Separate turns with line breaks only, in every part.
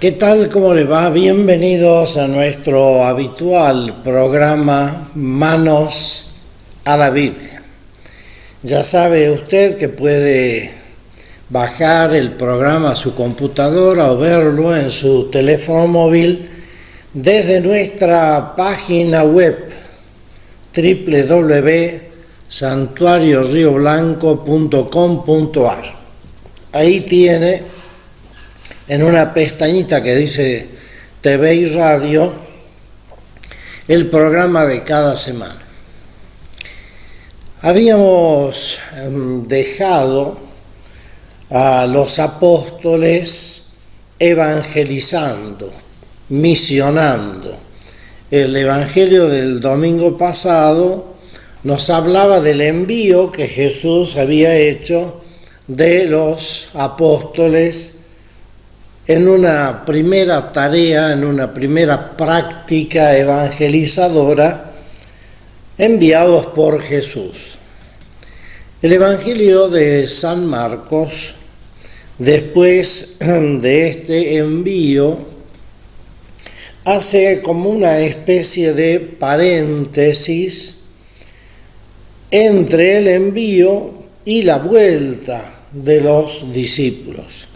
¿Qué tal? ¿Cómo le va? Bienvenidos a nuestro habitual programa Manos a la Biblia. Ya sabe usted que puede bajar el programa a su computadora o verlo en su teléfono móvil desde nuestra página web www.santuariorioblanco.com.ar. Ahí tiene en una pestañita que dice TV y Radio el programa de cada semana. Habíamos dejado a los apóstoles evangelizando, misionando. El evangelio del domingo pasado nos hablaba del envío que Jesús había hecho de los apóstoles en una primera tarea, en una primera práctica evangelizadora, enviados por Jesús. El Evangelio de San Marcos, después de este envío, hace como una especie de paréntesis entre el envío y la vuelta de los discípulos.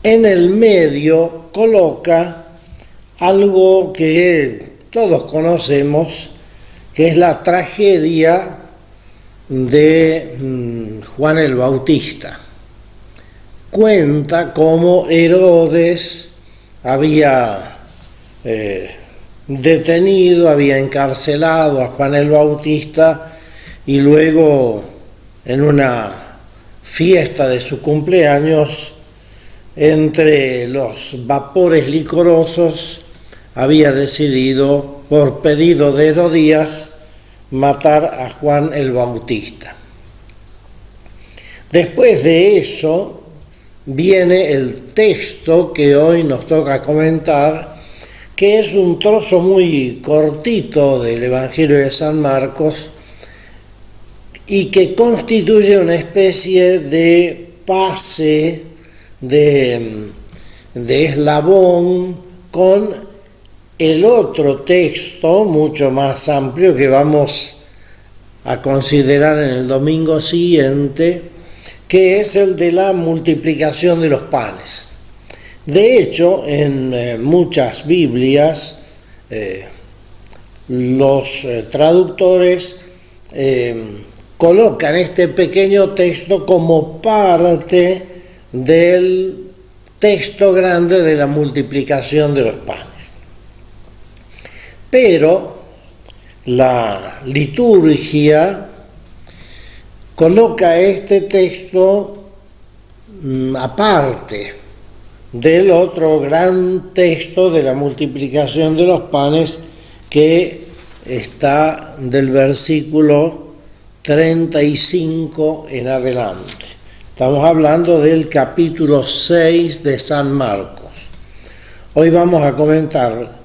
En el medio coloca algo que todos conocemos, que es la tragedia de Juan el Bautista. Cuenta cómo Herodes había detenido, había encarcelado a Juan el Bautista y luego en una fiesta de su cumpleaños, entre los vapores licorosos, había decidido, por pedido de Herodías, matar a Juan el Bautista. Después de eso viene el texto que hoy nos toca comentar, que es un trozo muy cortito del Evangelio de San Marcos y que constituye una especie de pase de eslabón con el otro texto mucho más amplio que vamos a considerar en el domingo siguiente, que es el de la multiplicación de los panes. De hecho, en muchas Biblias los traductores colocan este pequeño texto como parte del texto grande de la multiplicación de los panes. Pero la liturgia coloca este texto aparte del otro gran texto de la multiplicación de los panes, que está del versículo 35 en adelante. Estamos hablando del capítulo 6 de San Marcos. Hoy vamos a comentar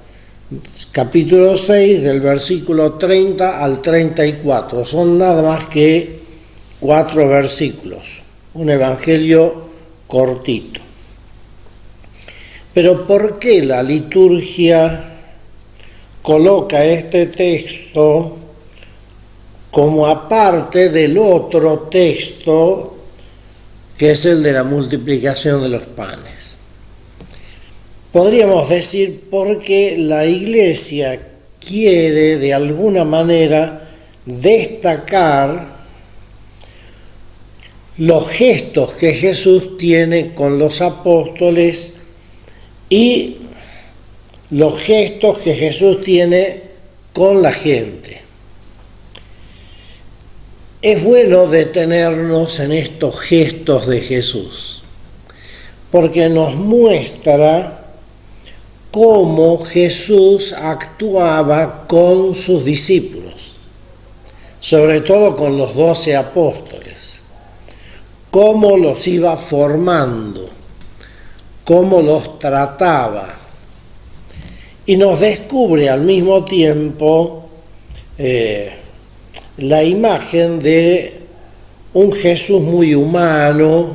capítulo 6 del versículo 30 al 34. Son nada más que 4 versículos. Un evangelio cortito. Pero ¿por qué la liturgia coloca este texto como aparte del otro texto, que es el de la multiplicación de los panes? Podríamos decir porque la Iglesia quiere de alguna manera destacar los gestos que Jesús tiene con los apóstoles y los gestos que Jesús tiene con la gente. Es bueno detenernos en estos gestos de Jesús, porque nos muestra cómo Jesús actuaba con sus discípulos, sobre todo con los 12 apóstoles, cómo los iba formando, cómo los trataba, y nos descubre al mismo tiempo la imagen de un Jesús muy humano,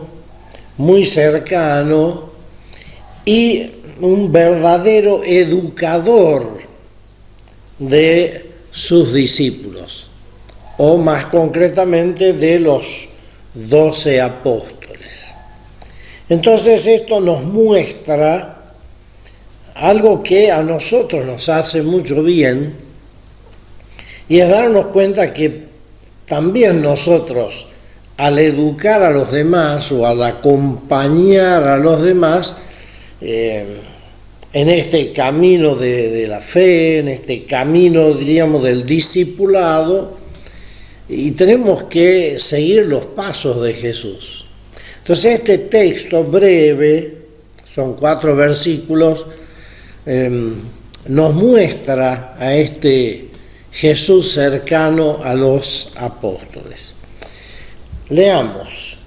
muy cercano, y un verdadero educador de sus discípulos, o más concretamente de los 12 apóstoles. Entonces esto nos muestra algo que a nosotros nos hace mucho bien, y es darnos cuenta que también nosotros, al educar a los demás o al acompañar a los demás en este camino de la fe, en este camino, diríamos, del discipulado, y tenemos que seguir los pasos de Jesús. Entonces este texto breve, son 4 versículos, nos muestra a este Jesús cercano a los apóstoles. Leamos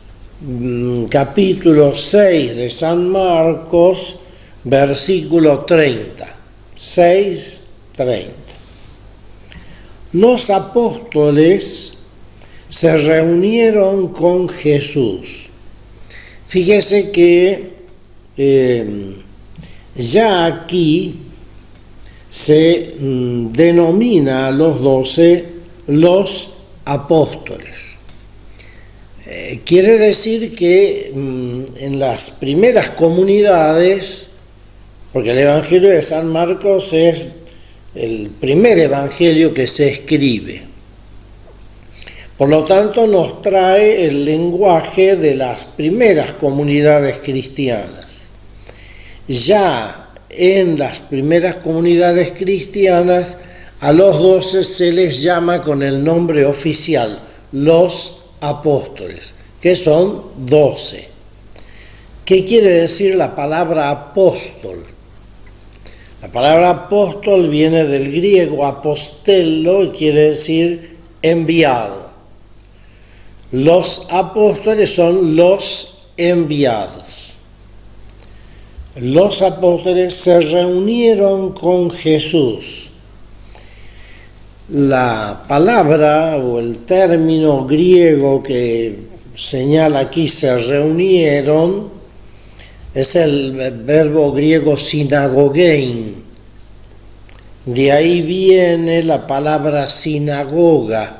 capítulo 6 de San Marcos, versículo 30. 6:30. Los apóstoles se reunieron con Jesús. Fíjese que ya aquí se denomina a los 12 los apóstoles. Quiere decir que en las primeras comunidades, porque el Evangelio de San Marcos es el primer evangelio que se escribe, por lo tanto nos trae el lenguaje de las primeras comunidades cristianas. Ya en las primeras comunidades cristianas a los 12 se les llama con el nombre oficial, los apóstoles, que son 12. ¿Qué quiere decir la palabra apóstol? La palabra apóstol viene del griego apostello y quiere decir enviado. Los apóstoles son los enviados. Los apóstoles se reunieron con Jesús. La palabra o el término griego que señala aquí se reunieron es el verbo griego sinagogein. De ahí viene la palabra sinagoga.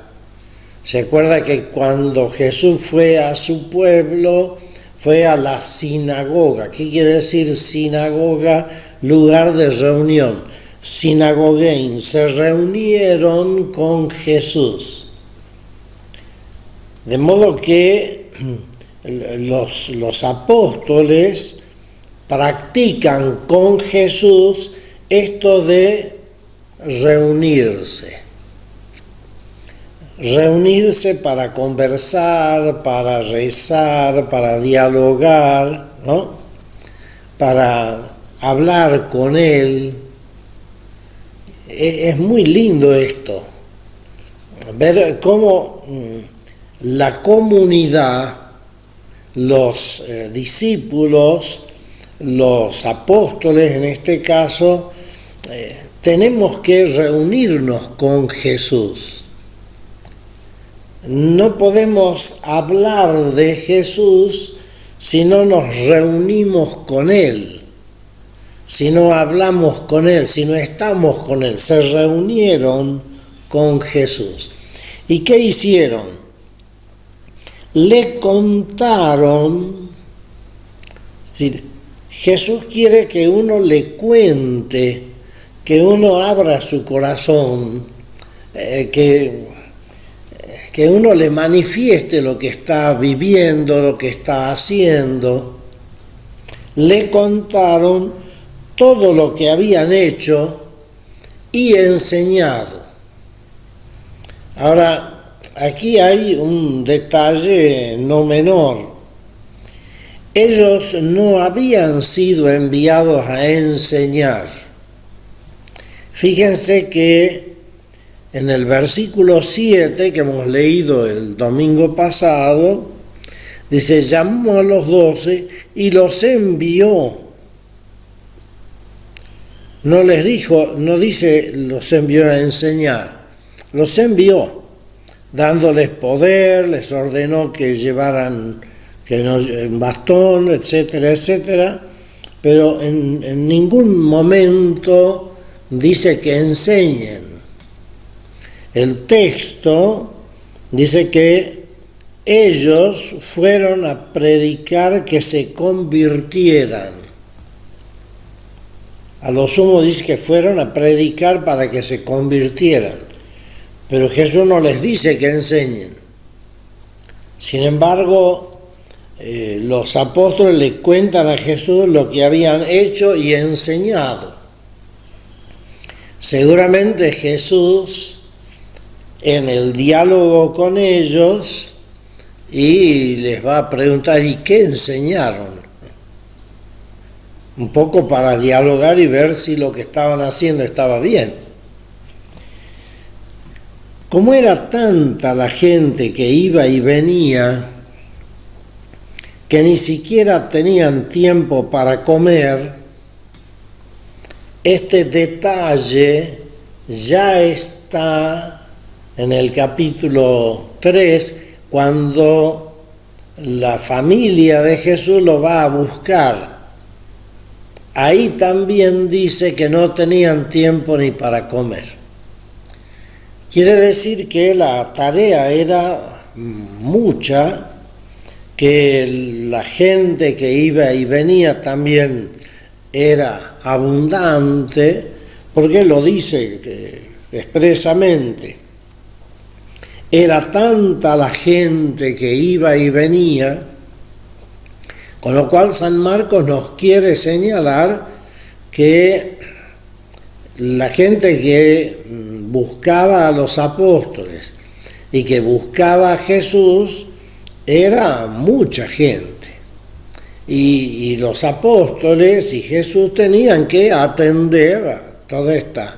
Se acuerda que cuando Jesús fue a su pueblo, fue a la sinagoga. ¿Qué quiere decir sinagoga? Lugar de reunión. Sinagogein, se reunieron con Jesús. De modo que los apóstoles practican con Jesús esto de reunirse. Reunirse para conversar, para rezar, para dialogar, ¿no? Para hablar con Él. Es muy lindo esto, ver cómo la comunidad, los discípulos, los apóstoles en este caso, tenemos que reunirnos con Jesús. No podemos hablar de Jesús si no nos reunimos con Él, si no hablamos con Él, si no estamos con Él. Se reunieron con Jesús. ¿Y qué hicieron? Le contaron. Jesús quiere que uno le cuente, que uno abra su corazón, que uno le manifieste lo que está viviendo, lo que está haciendo. Le contaron todo lo que habían hecho y enseñado. Ahora, aquí hay un detalle no menor. Ellos no habían sido enviados a enseñar. Fíjense que en el versículo 7 que hemos leído el domingo pasado, dice, llamó a los 12 y los envió. No les dijo, no dice los envió a enseñar, los envió, dándoles poder, les ordenó que llevaran un bastón, etcétera, etcétera. pero en ningún momento dice que enseñen. El texto dice que ellos fueron a predicar que se convirtieran. A lo sumo dice que fueron a predicar para que se convirtieran, pero Jesús no les dice que enseñen. Sin embargo, los apóstoles le cuentan a Jesús lo que habían hecho y enseñado. Seguramente Jesús, en el diálogo con ellos, y les va a preguntar, ¿y qué enseñaron? Un poco para dialogar y ver si lo que estaban haciendo estaba bien. Como era tanta la gente que iba y venía, que ni siquiera tenían tiempo para comer, este detalle ya está en el capítulo 3, cuando la familia de Jesús lo va a buscar. Ahí también dice que no tenían tiempo ni para comer. Quiere decir que la tarea era mucha, que la gente que iba y venía también era abundante, porque lo dice expresamente. Era tanta la gente que iba y venía, con lo cual San Marcos nos quiere señalar que la gente que buscaba a los apóstoles y que buscaba a Jesús era mucha gente. Y los apóstoles y Jesús tenían que atender a toda esta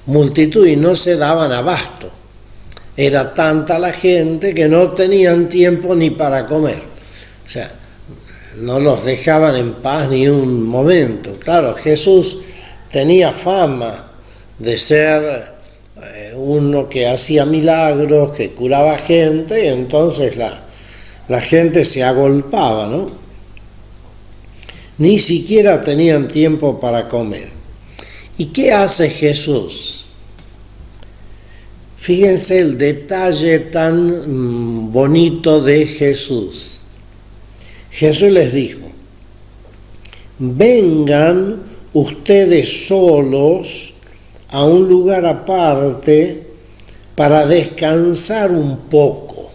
multitud y no se daban abasto. Era tanta la gente que no tenían tiempo ni para comer. O sea, no los dejaban en paz ni un momento. Claro, Jesús tenía fama de ser uno que hacía milagros, que curaba gente, y entonces la gente se agolpaba, ¿no? Ni siquiera tenían tiempo para comer. ¿Y qué hace Jesús? Fíjense el detalle tan bonito de Jesús. Jesús les dijo, vengan ustedes solos a un lugar aparte para descansar un poco.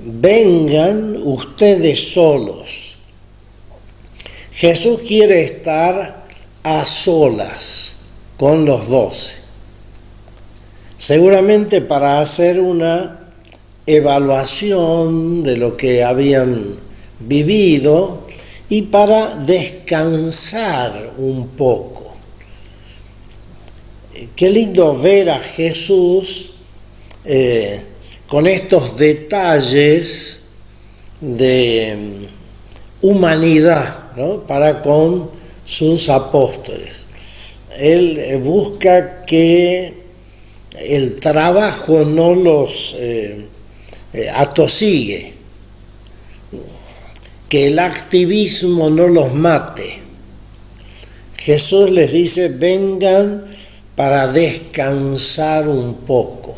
Vengan ustedes solos. Jesús quiere estar a solas con los 12. Seguramente para hacer una evaluación de lo que habían vivido y para descansar un poco. Qué lindo ver a Jesús con estos detalles de humanidad, ¿no? Para con sus apóstoles. Él busca que el trabajo no los atosigue, que el activismo no los mate. Jesús les dice, vengan para descansar un poco.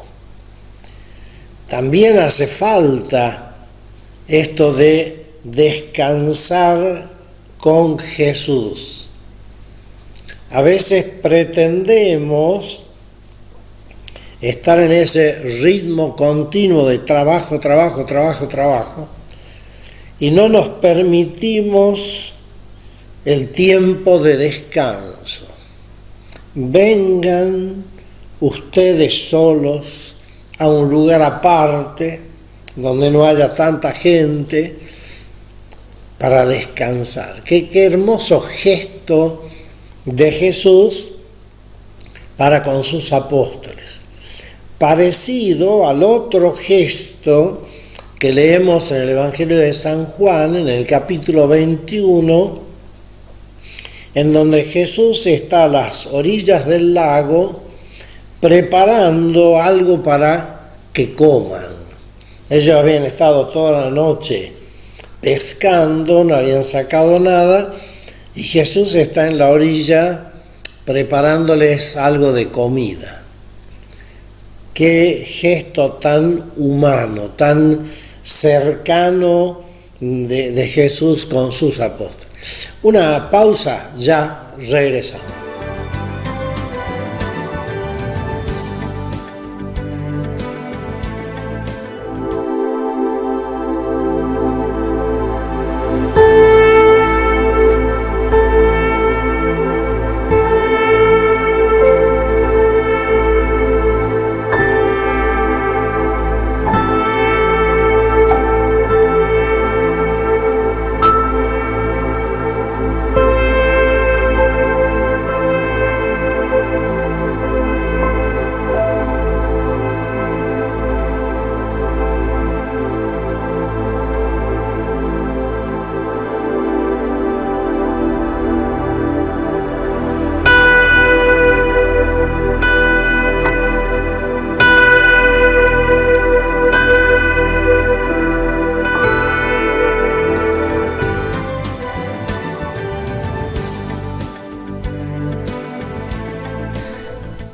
También hace falta esto de descansar con Jesús. A veces pretendemos estar en ese ritmo continuo de trabajo, y no nos permitimos el tiempo de descanso. Vengan ustedes solos a un lugar aparte, donde no haya tanta gente, para descansar. Qué hermoso gesto de Jesús para con sus apóstoles. Parecido al otro gesto que leemos en el Evangelio de San Juan, en el capítulo 21, en donde Jesús está a las orillas del lago preparando algo para que coman. Ellos habían estado toda la noche pescando, no habían sacado nada, y Jesús está en la orilla preparándoles algo de comida. Qué gesto tan humano, tan cercano de Jesús con sus apóstoles. Una pausa, ya regresamos.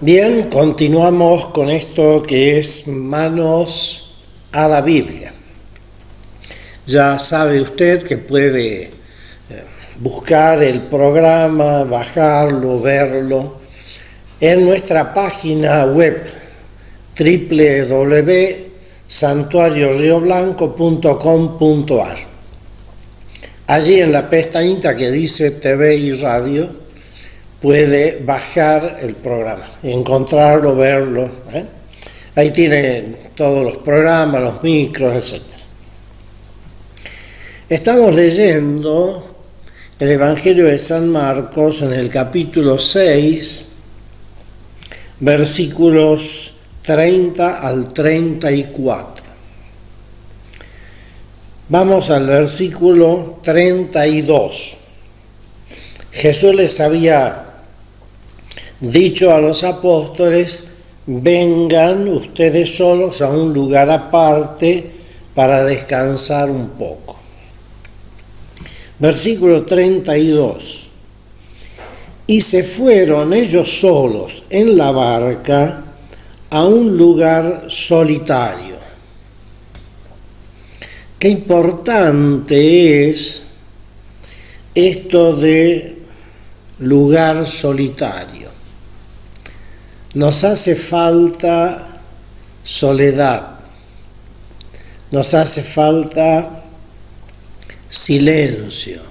Bien, continuamos con esto que es Manos a la Biblia. Ya sabe usted que puede buscar el programa, bajarlo, verlo en nuestra página web www.santuariorioblanco.com.ar. Allí en la pestañita que dice TV y Radio puede bajar el programa, encontrarlo, verlo. Ahí tiene todos los programas, los micros, etc. Estamos leyendo el Evangelio de San Marcos en el capítulo 6, versículos 30 al 34. Vamos al versículo 32. Jesús les había dicho a los apóstoles: vengan ustedes solos a un lugar aparte para descansar un poco. Versículo 32. Y se fueron ellos solos en la barca a un lugar solitario. Qué importante es esto de lugar solitario. Nos hace falta soledad, nos hace falta silencio,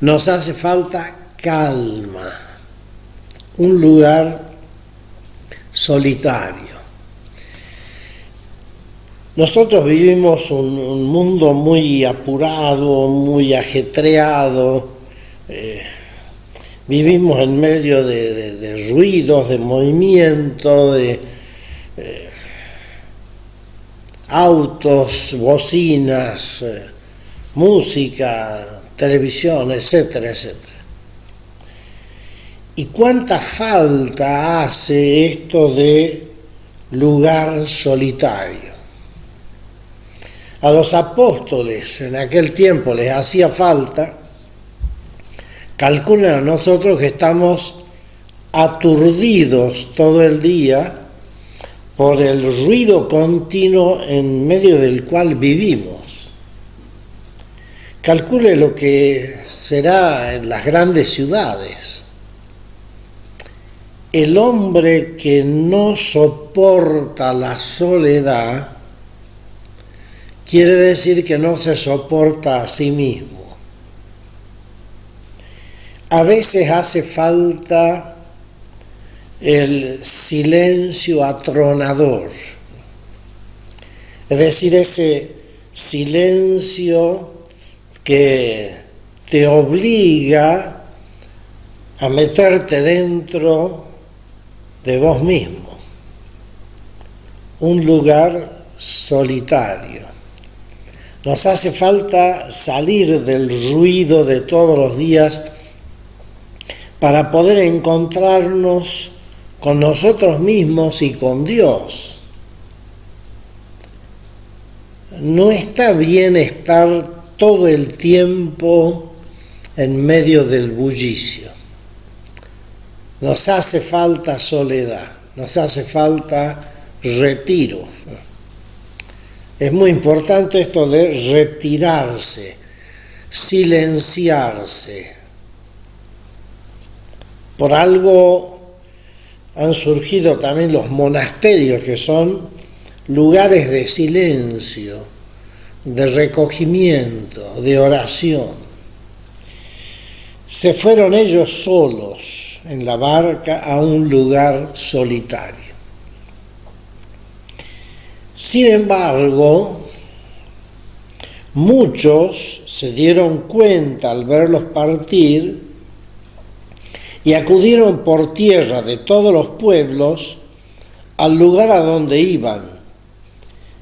nos hace falta calma, un lugar solitario. Nosotros vivimos un mundo muy apurado, muy ajetreado. Vivimos en medio de ruidos, de movimiento, de autos, bocinas, música, televisión, etcétera, etcétera. ¿Y cuánta falta hace esto de lugar solitario? A los apóstoles en aquel tiempo les hacía falta. Calculan a nosotros que estamos aturdidos todo el día por el ruido continuo en medio del cual vivimos. Calcule lo que será en las grandes ciudades. El hombre que no soporta la soledad quiere decir que no se soporta a sí mismo. A veces hace falta el silencio atronador, es decir, ese silencio que te obliga a meterte dentro de vos mismo, un lugar solitario. Nos hace falta salir del ruido de todos los días para poder encontrarnos con nosotros mismos y con Dios. No está bien estar todo el tiempo en medio del bullicio. Nos hace falta soledad, nos hace falta retiro. Es muy importante esto de retirarse, silenciarse. Por algo han surgido también los monasterios, que son lugares de silencio, de recogimiento, de oración. Se fueron ellos solos en la barca a un lugar solitario. Sin embargo, muchos se dieron cuenta al verlos partir y acudieron por tierra de todos los pueblos al lugar a donde iban,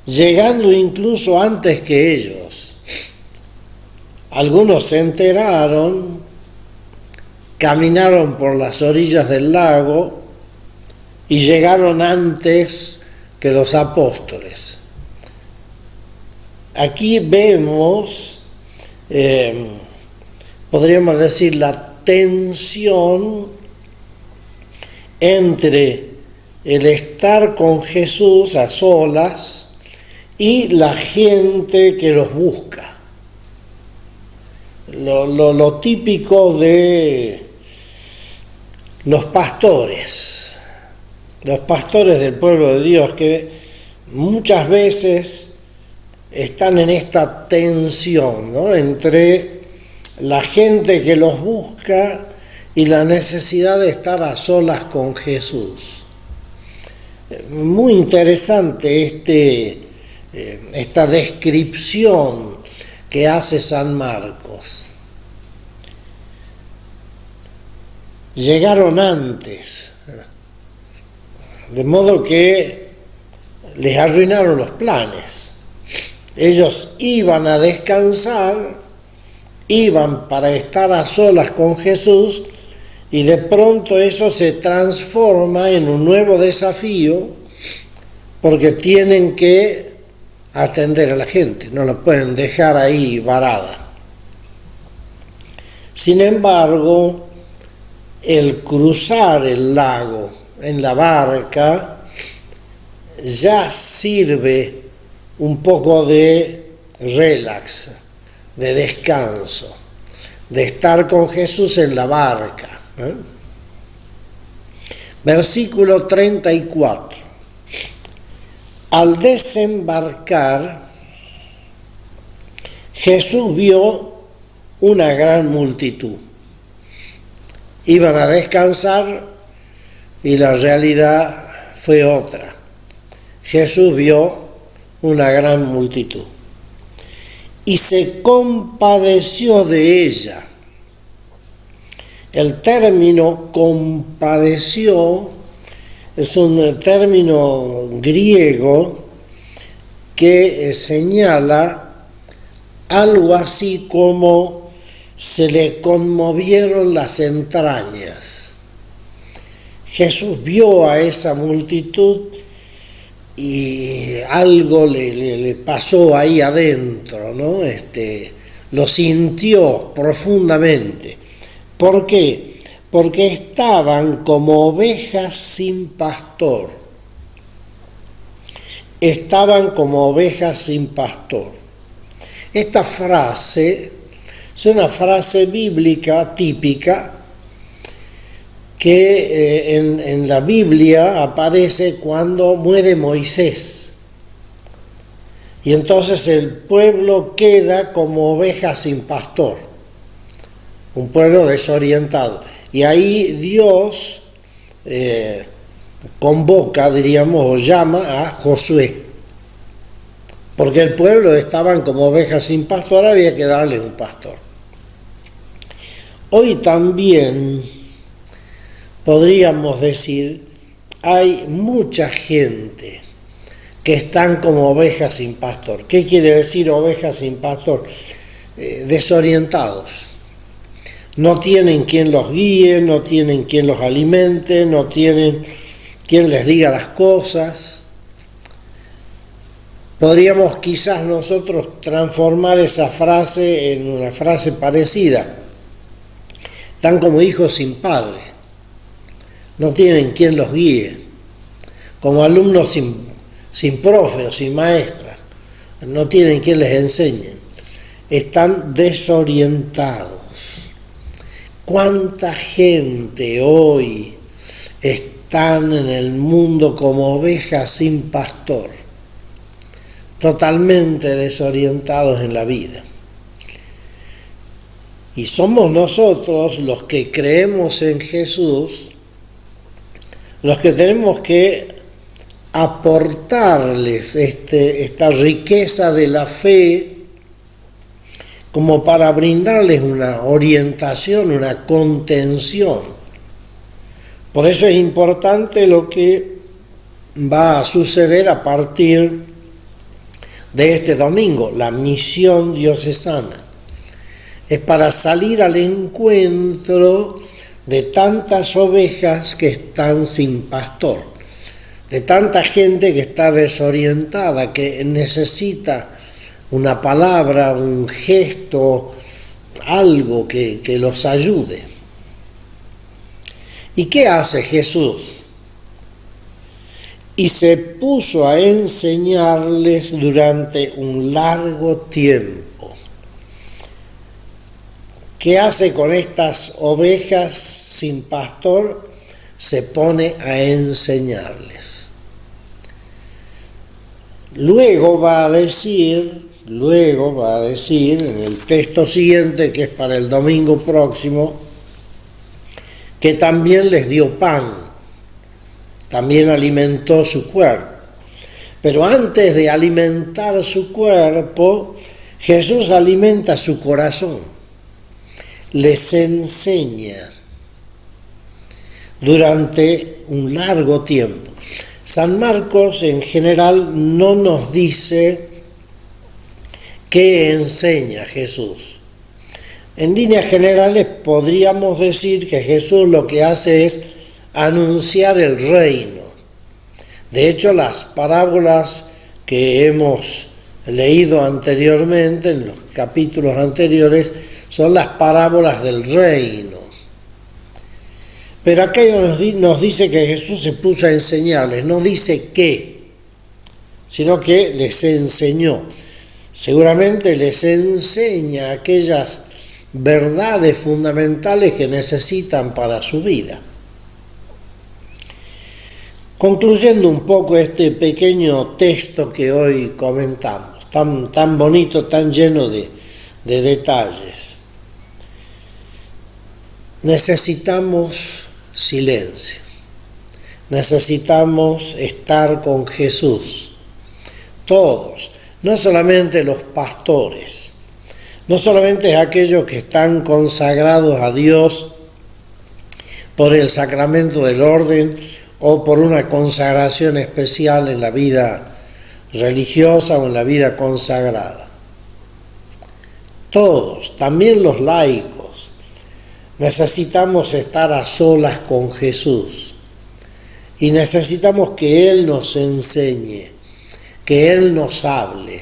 llegando incluso antes que ellos. Algunos se enteraron, caminaron por las orillas del lago y llegaron antes que los apóstoles. Aquí vemos, podríamos decir, la tensión entre el estar con Jesús a solas y la gente que los busca. Lo típico de los pastores del pueblo de Dios, que muchas veces están en esta tensión, ¿no?, entre la gente que los busca y la necesidad de estar a solas con Jesús. Muy interesante esta descripción que hace San Marcos. Llegaron antes, de modo que les arruinaron los planes. Ellos iban a descansar, iban para estar a solas con Jesús, y de pronto eso se transforma en un nuevo desafío, porque tienen que atender a la gente, no la pueden dejar ahí varada. Sin embargo, el cruzar el lago en la barca ya sirve un poco de relax, de descanso, de estar con Jesús en la barca. Versículo 34. Al desembarcar, Jesús vio una gran multitud. Iban a descansar y la realidad fue otra. Jesús vio una gran multitud y se compadeció de ella. El término compadeció es un término griego que señala algo así como se le conmovieron las entrañas. Jesús vio a esa multitud y algo le pasó ahí adentro, ¿no? Lo sintió profundamente. ¿Por qué? Porque estaban como ovejas sin pastor. Estaban como ovejas sin pastor. Esta frase es una frase bíblica típica que en la Biblia aparece cuando muere Moisés. Y entonces el pueblo queda como ovejas sin pastor, un pueblo desorientado. Y ahí Dios convoca, diríamos, o llama a Josué, porque el pueblo estaban como ovejas sin pastor, había que darle un pastor. Hoy también podríamos decir, hay mucha gente que están como ovejas sin pastor. ¿Qué quiere decir ovejas sin pastor? Desorientados. No tienen quien los guíe, no tienen quien los alimente, no tienen quien les diga las cosas. Podríamos quizás nosotros transformar esa frase en una frase parecida. están como hijos sin padre, no tienen quien los guíe, como alumnos sin profe o sin maestra, no tienen quien les enseñe, están desorientados. ¿Cuánta gente hoy están en el mundo como ovejas sin pastor, totalmente desorientados en la vida? Y somos nosotros los que creemos en Jesús, los que tenemos que aportarles esta riqueza de la fe, como para brindarles una orientación, una contención. Por eso es importante lo que va a suceder a partir de este domingo, la misión diocesana. Es para salir al encuentro de tantas ovejas que están sin pastor, de tanta gente que está desorientada, que necesita una palabra, un gesto, algo que los ayude. ¿Y qué hace Jesús? Y se puso a enseñarles durante un largo tiempo. ¿Qué hace con estas ovejas sin pastor? Se pone a enseñarles. Luego va a decir en el texto siguiente, que es para el domingo próximo, que también les dio pan, también alimentó su cuerpo. Pero antes de alimentar su cuerpo, Jesús alimenta su corazón, les enseña durante un largo tiempo. San Marcos en general no nos dice qué enseña Jesús. En líneas generales podríamos decir que Jesús lo que hace es anunciar el reino. De hecho, las parábolas que hemos leído anteriormente, en los capítulos anteriores, son las parábolas del reino. Pero acá nos dice que Jesús se puso a enseñarles, no dice qué, sino que les enseñó. Seguramente les enseña aquellas verdades fundamentales que necesitan para su vida. Concluyendo un poco este pequeño texto que hoy comentamos, tan bonito, tan lleno de detalles. Necesitamos silencio, necesitamos estar con Jesús, todos. No solamente los pastores, no solamente aquellos que están consagrados a Dios por el sacramento del orden o por una consagración especial en la vida religiosa o en la vida consagrada. Todos, también los laicos, necesitamos estar a solas con Jesús y necesitamos que Él nos enseñe, que Él nos hable.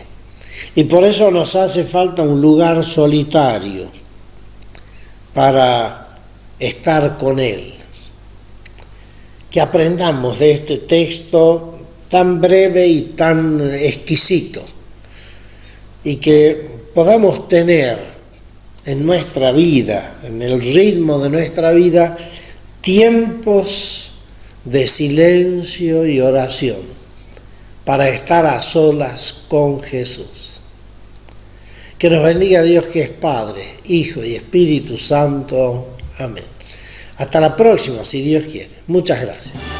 Y por eso nos hace falta un lugar solitario para estar con Él. Que aprendamos de este texto tan breve y tan exquisito y que podamos tener en nuestra vida, en el ritmo de nuestra vida, tiempos de silencio y oración para estar a solas con Jesús. Que nos bendiga Dios, que es Padre, Hijo y Espíritu Santo. Amén. Hasta la próxima, si Dios quiere. Muchas gracias.